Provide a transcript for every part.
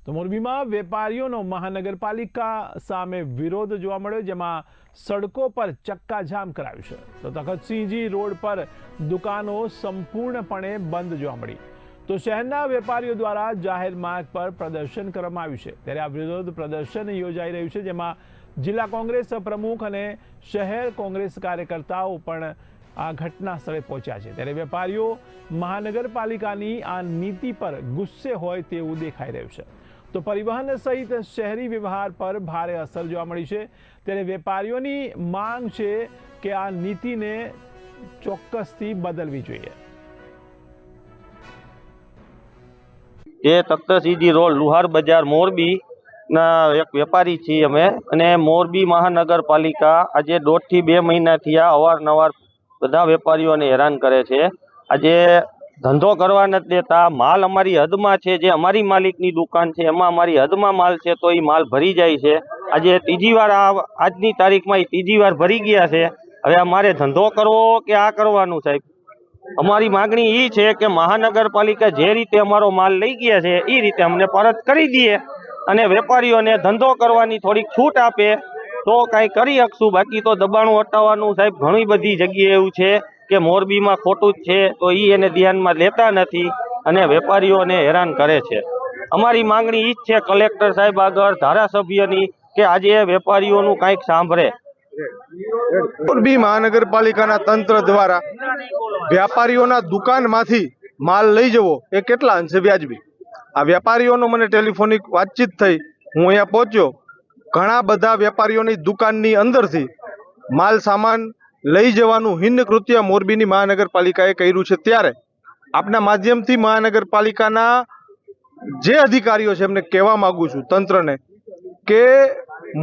તો મોરબીમાં વેપારીઓનો મહાનગરપાલિકા સામે વિરોધ જોવા મળ્યો, જેમાં સડકો પર ચક્કાજામ કરાયું છે। તો તખતસિંહજી રોડ પર દુકાનો સંપૂર્ણપણે બંધ જોવા મળી। તો શહેરના વેપારીઓ દ્વારા જાહેર માર્ગ પર પ્રદર્શન કરવામાં આવ્યું છે। ત્યારે આ વિરોધ પ્રદર્શન યોજાઈ રહ્યું છે, જેમાં જિલ્લા કોંગ્રેસ પ્રમુખ અને શહેર કોંગ્રેસ કાર્યકર્તાઓ પણ આ ઘટના સ્થળે પહોંચ્યા છે। ત્યારે વેપારીઓ મહાનગરપાલિકાની આ નીતિ પર ગુસ્સે હોય તેવું દેખાઈ રહ્યું છે। તો પરિવહન સહિત શહેરી વ્યવહાર પર ભારે અસર જોવા મળી છે। ત્યારે વેપારીઓની માંગ છે કે આ નીતિને ચોક્કસથી બદલવી જોઈએ। એ તખ્તસિંહજી રોડ લુહાર બજાર મોરબી ના એક વેપારી છીએ અમે, અને મોરબી મહાનગરપાલિકા આજે 1.5 થી 2 મહિનાથી આ અવારનવાર બધા વેપારીઓને હેરાન કરે છે। આજે ધંધો કરવા નથી દેતા, માલ અમારી હદમાં છે, જે અમારી માલિકની દુકાન છે એમાં અમારી હદમાં માલ છે તો એ માલ ભરી જાય છે। આજે ત્રીજી વાર આજની તારીખમાં એ ત્રીજી વાર ભરી ગયા છે। હવે અમારે ધંધો કરવો કે આ કરવાનું સાહેબ? અમારી માગણી એ છે કે મહાનગરપાલિકા જે રીતે અમારો માલ લઈ ગયા છે એ રીતે અમને પરત કરી દે અને વેપારીઓને ધંધો કરવાની થોડીક છૂટ આપે તો કાંઈ કરી શકશું। બાકી તો દબાણું હટાવવાનું સાહેબ ઘણી બધી જગ્યાએ એવું છે કે મોરબીમાં ખોટું જ છે તો એને ધ્યાનમાં લેતા નથી અને વેપારીઓને હેરાન કરે છે। અમારી માંગણી એ જ છે કલેક્ટર સાહેબ આગળ, ધારાસભ્યની, કે આજે વેપારીઓનું કાંઈક સાંભળે। મોરબી મહાનગરપાલિકાના તંત્ર દ્વારા વેપારીઓના દુકાનમાંથી માલ લઈ જવો એ કેટલા અંશે વ્યાજબી? આ વેપારીઓનો મને ટેલિફોનિક વાતચીત થઈ, હું અહીંયા પહોંચ્યો, ઘણા બધા વેપારીઓની દુકાનની અંદરથી માલ સામાન લઈ જવાનું હિન્ન કૃત્ય મોરબીની મહાનગરપાલિકાએ કર્યું છે। ત્યારે આપના માધ્યમથી મહાનગરપાલિકાના જે અધિકારીઓ છે એમને કહેવા માંગુ છું તંત્રને કે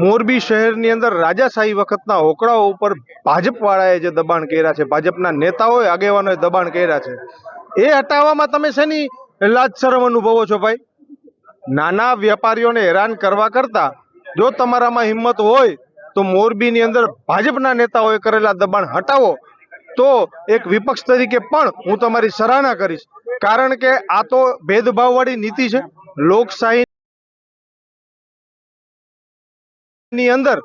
મોરબી શહેરની અંદર રાજાશાહી વખતના હોકળાઓ ઉપર ભાજપવાળાએ જે દબાણ કર્યા છે, ભાજપના નેતાઓએ આગેવાનોએ દબાણ કર્યા છે, એ હટાવવામાં તમે શેની લાજ શરમ અનુભવો છો ભાઈ? નાના વેપારીઓને હેરાન કરવા કરતા જો તમારામાં હિંમત હોય તો મોરબીની અંદર ભાજપના નેતાઓએ કરેલા દબાણ હટાવો તો એક વિપક્ષ તરીકે પણ હું તમારી સરાહના કરીશ। કારણ કે આ તો ભેદભાવવાળી નીતિ છે। લોકશાહી ની અંદર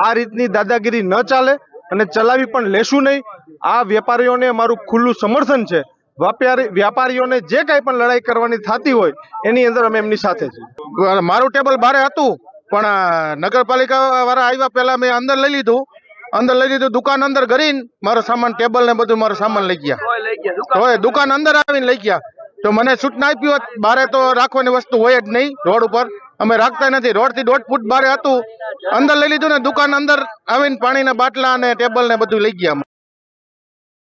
આ રીતની દાદાગીરી ન ચાલે અને ચલાવી પણ લેશું નહીં। આ વેપારીઓને મારું ખુલ્લું સમર્થન છે। વ્યાપારીઓને જે કાંઈ પણ લડાઈ કરવાની થતી હોય એની અંદર અમે એમની સાથે છીએ। મારું ટેબલ બારે હતું પણ નગરપાલિકા વાળા આવ્યા પહેલા મેં અંદર લઈ લીધું દુકાન અંદર કરીને મારો સામાન, ટેબલ ને બધું મારો સામાન લઈ ગયા। હોય દુકાન અંદર આવીને લઈ ગયા તો મને સૂચના આપી હોત બારે તો રાખવાની વસ્તુ હોય જ નહીં, રોડ ઉપર અમે રાખતા નથી। રોડ થી 1.5 ફૂટ બારે હતું, અંદર લઈ લીધું ને દુકાન અંદર આવીને પાણીના બાટલા અને ટેબલ ને બધું લઈ ગયા।